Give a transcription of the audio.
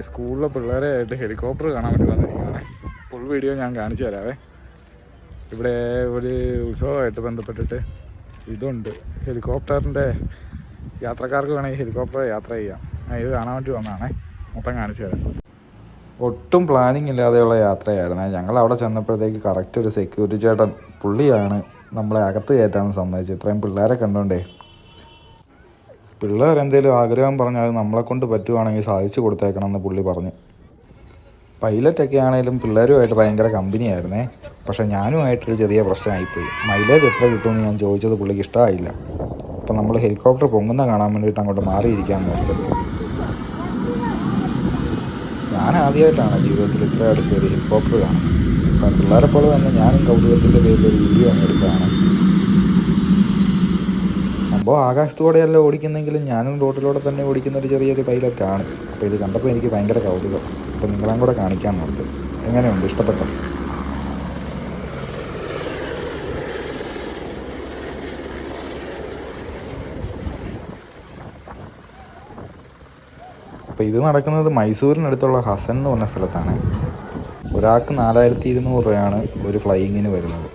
സ്കൂളിലെ പിള്ളേരായിട്ട് ഹെലികോപ്റ്റർ കാണാൻ വേണ്ടി വന്നിരിക്കുകയാണ്. ഫുൾ വീഡിയോ ഞാൻ കാണിച്ചു തരാവേ. ഇവിടെ ഒരു ഉത്സവമായിട്ട് ബന്ധപ്പെട്ടിട്ട് ഇതുണ്ട്, ഹെലികോപ്റ്ററിൻ്റെ യാത്രക്കാർക്ക് വേണമെങ്കിൽ ഹെലികോപ്റ്റർ യാത്ര ചെയ്യാം. ഞാൻ ഇത് കാണാൻ വേണ്ടി വന്നതാണേ, മൊത്തം കാണിച്ചു തരാം. ഒട്ടും പ്ലാനിങ് ഇല്ലാതെയുള്ള യാത്രയായിരുന്നു. ഞങ്ങൾ അവിടെ ചെന്നപ്പോഴത്തേക്ക് കറക്റ്റ് ഒരു സെക്യൂരിറ്റി ചേട്ടൻ, പുള്ളിയാണ് നമ്മളെ അകത്ത് കയറ്റാൻ സമ്മതിച്ചത്. ഇത്രയും പിള്ളേരെ കണ്ടോണ്ടേ, പിള്ളേരെന്തേലും ആഗ്രഹം പറഞ്ഞാൽ നമ്മളെ കൊണ്ട് പറ്റുവാണെങ്കിൽ സാധിച്ചു കൊടുത്തേക്കണമെന്ന് പുള്ളി പറഞ്ഞു. പൈലറ്റൊക്കെ ആണെങ്കിലും പിള്ളേരുമായിട്ട് ഭയങ്കര കമ്പനിയായിരുന്നേ. പക്ഷേ ഞാനുമായിട്ടൊരു ചെറിയ പ്രശ്നമായിപ്പോയി. മൈലേജ് എത്ര കിട്ടുമെന്ന് ഞാൻ ചോദിച്ചത് പുള്ളിക്ക് ഇഷ്ടമായില്ല. അപ്പം നമ്മൾ ഹെലികോപ്റ്റർ പൊങ്ങുന്ന കാണാൻ വേണ്ടിയിട്ട് അങ്ങോട്ട് മാറിയിരിക്കാൻ നോക്കി. ഞാൻ ആദ്യമായിട്ടാണ് ജീവിതത്തിൽ ഇത്ര അടുത്ത് ഒരു ഹെലികോപ്റ്റർ കാണുന്നത്. അപ്പം പിള്ളേരെ പോലെ തന്നെ ഞാനും കൗതുകത്തിൻ്റെ പേരിൽ ഒരു വീഡിയോ അങ്ങ് എടുത്തതാണ്. സംഭവം ആകാശത്തോടെയല്ല ഓടിക്കുന്നെങ്കിലും ഞാനും റോഡിലൂടെ തന്നെ ഓടിക്കുന്ന ഒരു ചെറിയൊരു പൈലറ്റാണ്. അപ്പോൾ ഇത് കണ്ടപ്പോൾ എനിക്ക് ഭയങ്കര കൗതുകം. അപ്പോൾ നിങ്ങളെയും കൂടെ കാണിക്കാൻ നോർത്ത്. എങ്ങനെയുണ്ട്, ഇഷ്ടപ്പെട്ടോ? അപ്പോൾ ഇത് നടക്കുന്നത് മൈസൂരിനടുത്തുള്ള ഹസൻ എന്ന് പറഞ്ഞ സ്ഥലത്താണ്. ഒരാൾക്ക് 4200 രൂപയാണ് ഒരു ഫ്ലൈയിങ്ങിന് വരുന്നത്.